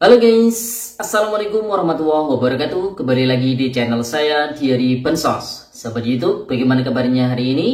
Halo guys, Assalamualaikum warahmatullahi wabarakatuh. Kembali lagi di channel saya Diary Bansos. Sahabat YouTube, bagaimana kabarnya hari ini?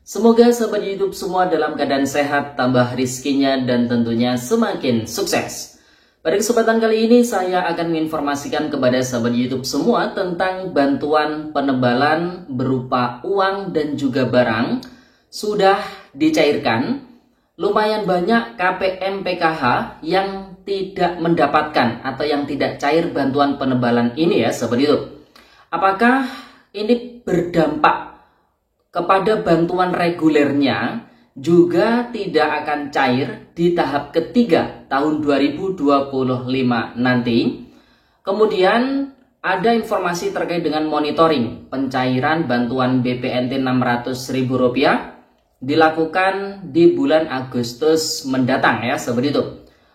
Semoga sahabat YouTube semua dalam keadaan sehat, tambah rizkinya, dan tentunya semakin sukses. Pada kesempatan kali ini saya akan menginformasikan kepada sahabat YouTube semua tentang bantuan penebalan berupa uang dan juga barang sudah dicairkan. Lumayan banyak KPM PKH yang tidak mendapatkan atau yang tidak cair bantuan penebalan ini ya sahabat YouTube. Apakah ini berdampak kepada bantuan regulernya juga tidak akan cair di tahap ketiga tahun 2025 nanti? Kemudian ada informasi terkait dengan monitoring pencairan bantuan BPNT Rp600.000 dilakukan di bulan Agustus mendatang ya sahabat YouTube.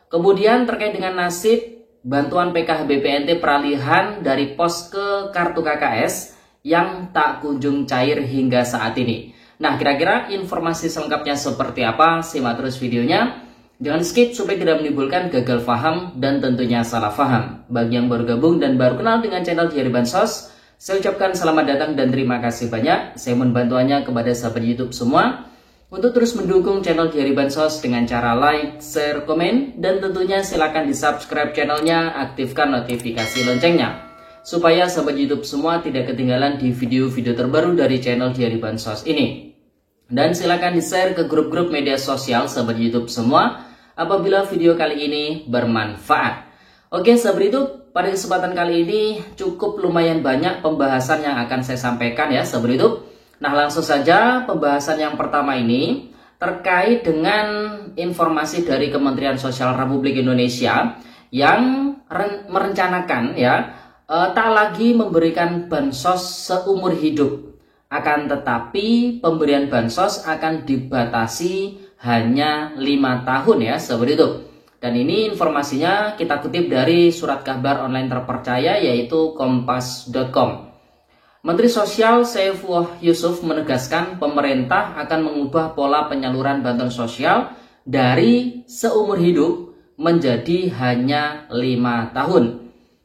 Kemudian terkait dengan nasib bantuan PKH BPNT peralihan dari pos ke kartu KKS yang tak kunjung cair hingga saat ini. Nah, kira-kira informasi selengkapnya seperti apa? Simak terus videonya. Jangan skip supaya tidak menimbulkan gagal paham dan tentunya salah paham. Bagi yang baru gabung dan baru kenal dengan channel Diary Bansos, saya ucapkan selamat datang dan terima kasih banyak. Saya mohon bantuannya kepada sahabat YouTube semua untuk terus mendukung channel Diary Bansos dengan cara like, share, komen, dan tentunya silakan di subscribe channelnya, aktifkan notifikasi loncengnya supaya sahabat YouTube semua tidak ketinggalan di video-video terbaru dari channel Diary Bansos ini. Dan silakan di share ke grup-grup media sosial sahabat YouTube semua apabila video kali ini bermanfaat. Oke sahabat YouTube, pada kesempatan kali ini cukup lumayan banyak pembahasan yang akan saya sampaikan ya sahabat YouTube. Nah, langsung saja pembahasan yang pertama ini terkait dengan informasi dari Kementerian Sosial Republik Indonesia yang merencanakan ya tak lagi memberikan bansos seumur hidup. Akan tetapi pemberian bansos akan dibatasi hanya 5 tahun ya sahabat YouTube. Dan ini informasinya kita kutip dari surat kabar online terpercaya yaitu kompas.com. Menteri Sosial Saifullah Yusuf menegaskan pemerintah akan mengubah pola penyaluran bantuan sosial dari seumur hidup menjadi hanya 5 tahun.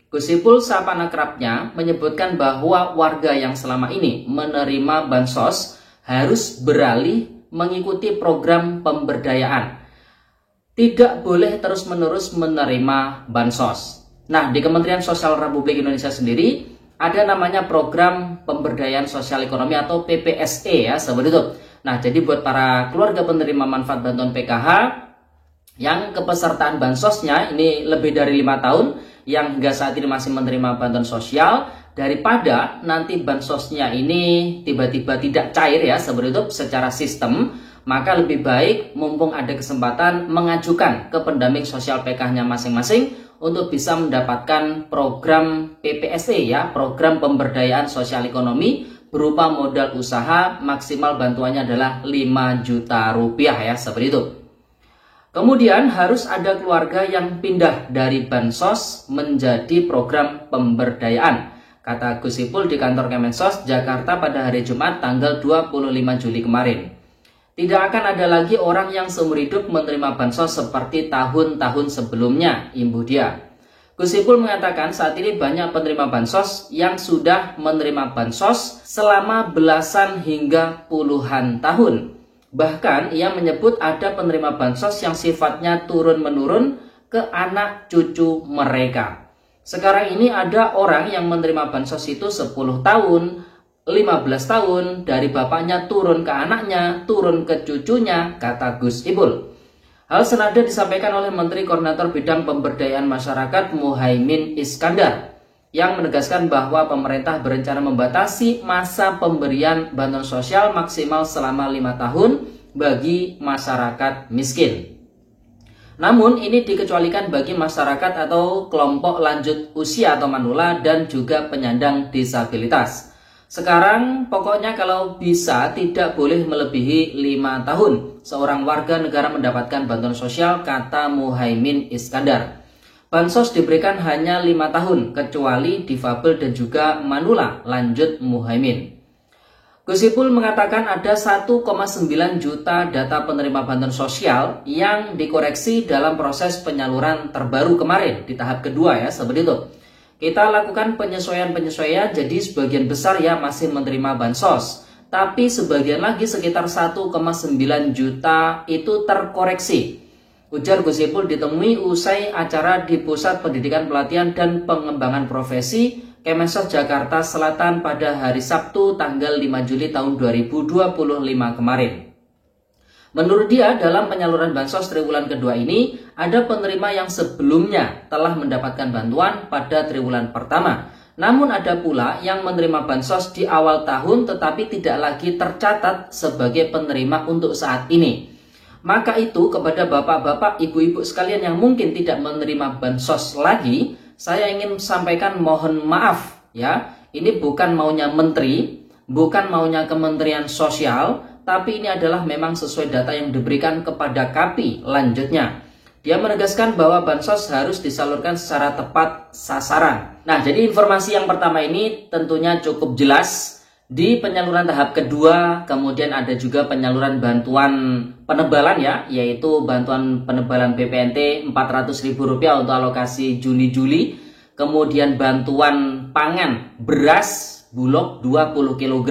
Gusipul sapaan akrabnya menyebutkan bahwa warga yang selama ini menerima bansos harus beralih mengikuti program pemberdayaan. Tidak boleh terus-menerus menerima bansos. Nah, di Kementerian Sosial Republik Indonesia sendiri ada namanya program pemberdayaan sosial ekonomi atau PPSE ya sahabat YouTube. Nah, jadi buat para keluarga penerima manfaat bantuan PKH yang kepesertaan bansosnya ini lebih dari 5 tahun, yang hingga saat ini masih menerima bantuan sosial, daripada nanti bansosnya ini tiba-tiba tidak cair ya sahabat YouTube secara sistem, maka lebih baik mumpung ada kesempatan mengajukan ke pendamping sosial PKH-nya masing-masing untuk bisa mendapatkan program PPSE ya, program pemberdayaan sosial ekonomi berupa modal usaha, maksimal bantuannya adalah 5 juta rupiah ya sahabat itu. Kemudian harus ada keluarga yang pindah dari bansos menjadi program pemberdayaan, kata Gusipul di kantor Kemensos Jakarta pada hari Jumat tanggal 25 Juli kemarin. Tidak akan ada lagi orang yang seumur hidup menerima bansos seperti tahun-tahun sebelumnya, imbuh dia. Gusipul mengatakan saat ini banyak penerima bansos yang sudah menerima bansos selama belasan hingga puluhan tahun. Bahkan ia menyebut ada penerima bansos yang sifatnya turun-menurun ke anak cucu mereka. Sekarang ini ada orang yang menerima bansos itu 10 tahun, 15 tahun, dari bapaknya turun ke anaknya, turun ke cucunya, kata Gus Ipul. Hal senada disampaikan oleh Menteri Koordinator Bidang Pemberdayaan Masyarakat Muhaimin Iskandar yang menegaskan bahwa pemerintah berencana membatasi masa pemberian bantuan sosial maksimal selama 5 tahun bagi masyarakat miskin. Namun ini dikecualikan bagi masyarakat atau kelompok lanjut usia atau manula dan juga penyandang disabilitas. Sekarang pokoknya kalau bisa tidak boleh melebihi 5 tahun seorang warga negara mendapatkan bantuan sosial, kata Muhaimin Iskandar. Bansos diberikan hanya 5 tahun kecuali difabel dan juga manula, lanjut Muhaimin. Gus Ipul mengatakan ada 1,9 juta data penerima bantuan sosial yang dikoreksi dalam proses penyaluran terbaru kemarin di tahap kedua ya, seperti itu. Kita lakukan penyesuaian-penyesuaian, jadi sebagian besar ya masih menerima bansos, tapi sebagian lagi sekitar 1,9 juta itu terkoreksi. Ujar Gus Ipul ditemui usai acara di Pusat Pendidikan Pelatihan dan Pengembangan Profesi Kemensos Jakarta Selatan pada hari Sabtu tanggal 5 Juli tahun 2025 kemarin. Menurut dia, dalam penyaluran bansos triwulan kedua ini, ada penerima yang sebelumnya telah mendapatkan bantuan pada triwulan pertama. Namun ada pula yang menerima bansos di awal tahun tetapi tidak lagi tercatat sebagai penerima untuk saat ini. Maka itu kepada bapak-bapak, ibu-ibu sekalian yang mungkin tidak menerima bansos lagi, saya ingin sampaikan mohon maaf ya. Ini bukan maunya menteri, bukan maunya Kementerian Sosial, tapi ini adalah memang sesuai data yang diberikan kepada KAPI. Lanjutnya, dia menegaskan bahwa bansos harus disalurkan secara tepat sasaran. Nah, jadi informasi yang pertama ini tentunya cukup jelas. Di penyaluran tahap kedua, kemudian ada juga penyaluran bantuan penebalan ya, yaitu bantuan penebalan BPNT Rp400.000 untuk alokasi Juni-Juli, kemudian bantuan pangan beras Bulog 20 kg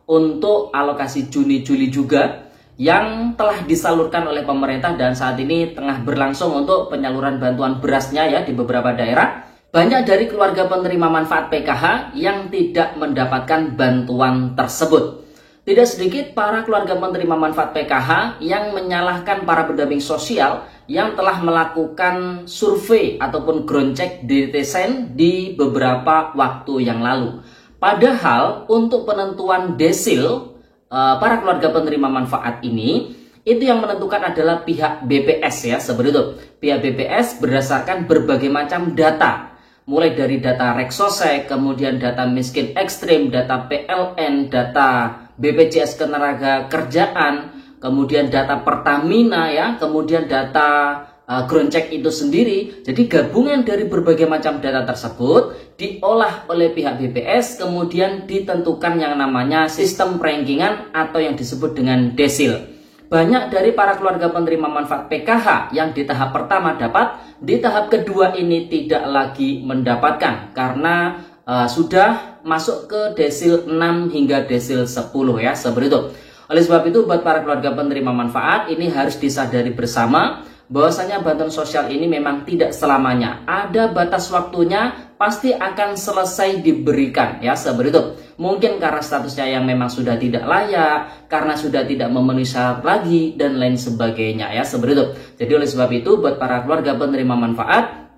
untuk alokasi Juni-Juli juga yang telah disalurkan oleh pemerintah dan saat ini tengah berlangsung untuk penyaluran bantuan berasnya ya di beberapa daerah. Banyak dari keluarga penerima manfaat PKH yang tidak mendapatkan bantuan tersebut. Tidak sedikit para keluarga penerima manfaat PKH yang menyalahkan para pendamping sosial yang telah melakukan survei ataupun ground check di netizen di beberapa waktu yang lalu. Padahal untuk penentuan desil para keluarga penerima manfaat ini, itu yang menentukan adalah pihak BPS ya, seperti itu. Pihak BPS berdasarkan berbagai macam data. Mulai dari data Reksosek, kemudian data miskin ekstrim, data PLN, data BPJS Ketenagakerjaan, kemudian data Pertamina ya, kemudian data ground check itu sendiri. Jadi gabungan dari berbagai macam data tersebut diolah oleh pihak BPS, kemudian ditentukan yang namanya sistem rankingan atau yang disebut dengan desil. Banyak dari para keluarga penerima manfaat PKH yang di tahap pertama dapat, di tahap kedua ini tidak lagi mendapatkan karena sudah masuk ke desil 6 hingga desil 10 ya, seperti itu. Oleh sebab itu buat para keluarga penerima manfaat ini harus disadari bersama bahwasanya bantuan sosial ini memang tidak selamanya. Ada batas waktunya, pasti akan selesai diberikan ya, seperti itu. Mungkin karena statusnya yang memang sudah tidak layak, karena sudah tidak memenuhi syarat lagi, dan lain sebagainya ya, seperti itu. Jadi oleh sebab itu buat para keluarga penerima manfaat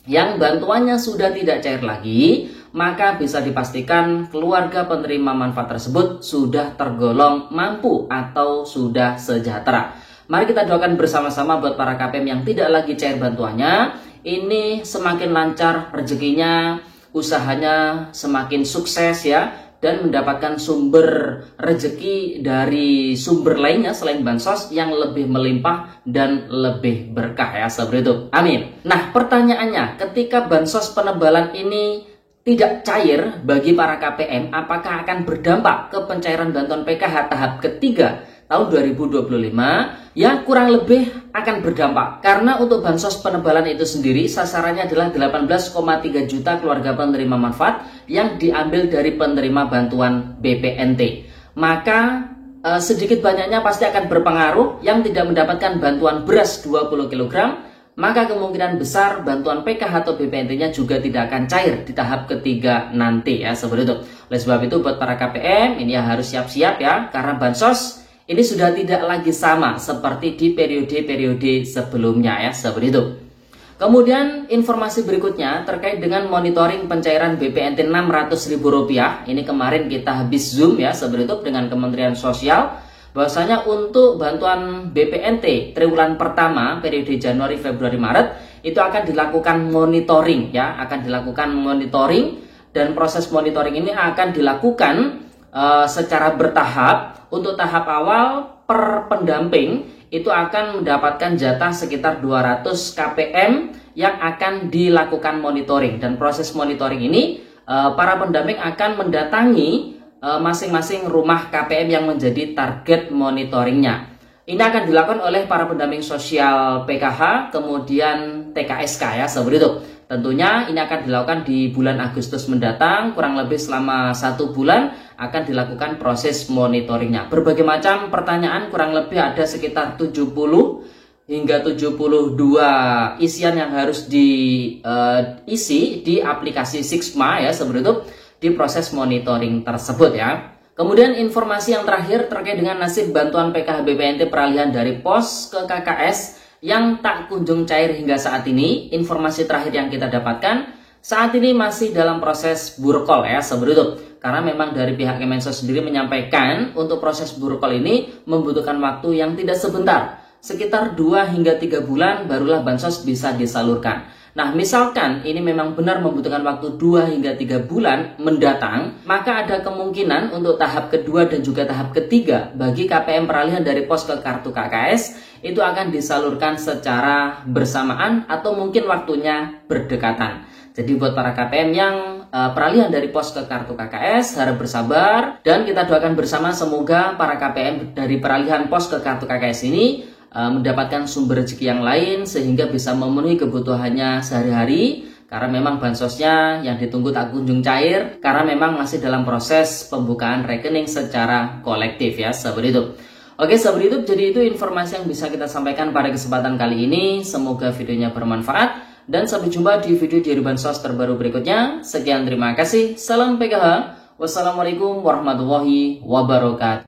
yang bantuannya sudah tidak cair lagi, maka bisa dipastikan keluarga penerima manfaat tersebut sudah tergolong mampu atau sudah sejahtera. Mari kita doakan bersama-sama buat para KPM yang tidak lagi cair bantuannya, ini semakin lancar rezekinya, usahanya semakin sukses ya, dan mendapatkan sumber rezeki dari sumber lainnya selain bansos yang lebih melimpah dan lebih berkah ya, seperti itu. Amin. Nah, pertanyaannya, ketika bansos penebalan ini tidak cair bagi para KPM, apakah akan berdampak ke pencairan bantuan PKH tahap ketiga tahun 2025? Ya, kurang lebih akan berdampak. Karena untuk bansos penebalan itu sendiri sasarannya adalah 18,3 juta keluarga penerima manfaat yang diambil dari penerima bantuan BPNT. Maka sedikit banyaknya pasti akan berpengaruh. Yang tidak mendapatkan bantuan beras 20 kg, maka kemungkinan besar bantuan PKH atau BPNT-nya juga tidak akan cair di tahap ketiga nanti ya, seperti itu. Oleh sebab itu buat para KPM ini ya harus siap-siap ya, karena bansos ini sudah tidak lagi sama seperti di periode-periode sebelumnya ya, seperti itu. Kemudian informasi berikutnya terkait dengan monitoring pencairan BPNT Rp600.000. Ini kemarin kita habis Zoom ya, seperti itu, dengan Kementerian Sosial. Bahwasanya untuk bantuan BPNT triwulan pertama periode Januari, Februari, Maret itu akan dilakukan monitoring ya, akan dilakukan monitoring, dan proses monitoring ini akan dilakukan secara bertahap. Untuk tahap awal per pendamping itu akan mendapatkan jatah sekitar 200 KPM yang akan dilakukan monitoring, dan proses monitoring ini para pendamping akan mendatangi masing-masing rumah KPM yang menjadi target monitoringnya. Ini akan dilakukan oleh para pendamping sosial PKH, kemudian TKSK ya, seperti itu. Tentunya ini akan dilakukan di bulan Agustus mendatang, kurang lebih selama 1 bulan akan dilakukan proses monitoringnya. Berbagai macam pertanyaan, kurang lebih ada sekitar 70 hingga 72 isian yang harus diisi di aplikasi Sixma ya, seperti itu, di proses monitoring tersebut ya. Kemudian informasi yang terakhir terkait dengan nasib bantuan PKH BPNT peralihan dari POS ke KKS yang tak kunjung cair hingga saat ini. Informasi terakhir yang kita dapatkan saat ini masih dalam proses burkol ya, seperti itu. Karena memang dari pihak Kemensos sendiri menyampaikan untuk proses burkol ini membutuhkan waktu yang tidak sebentar. Sekitar 2 hingga 3 bulan barulah bansos bisa disalurkan. Nah, misalkan ini memang benar membutuhkan waktu 2 hingga 3 bulan mendatang, maka ada kemungkinan untuk tahap kedua dan juga tahap ketiga bagi KPM peralihan dari POS ke kartu KKS itu akan disalurkan secara bersamaan atau mungkin waktunya berdekatan. Jadi buat para KPM yang peralihan dari POS ke kartu KKS harap bersabar, dan kita doakan bersama semoga para KPM dari peralihan POS ke kartu KKS ini mendapatkan sumber rezeki yang lain sehingga bisa memenuhi kebutuhannya sehari-hari, karena memang bansosnya yang ditunggu tak kunjung cair karena memang masih dalam proses pembukaan rekening secara kolektif ya, seperti itu. Oke, seperti itu. Jadi itu informasi yang bisa kita sampaikan pada kesempatan kali ini. Semoga videonya bermanfaat dan sampai jumpa di video dari bansos terbaru berikutnya. Sekian, terima kasih. Salam PKH. Wassalamualaikum warahmatullahi wabarakatuh.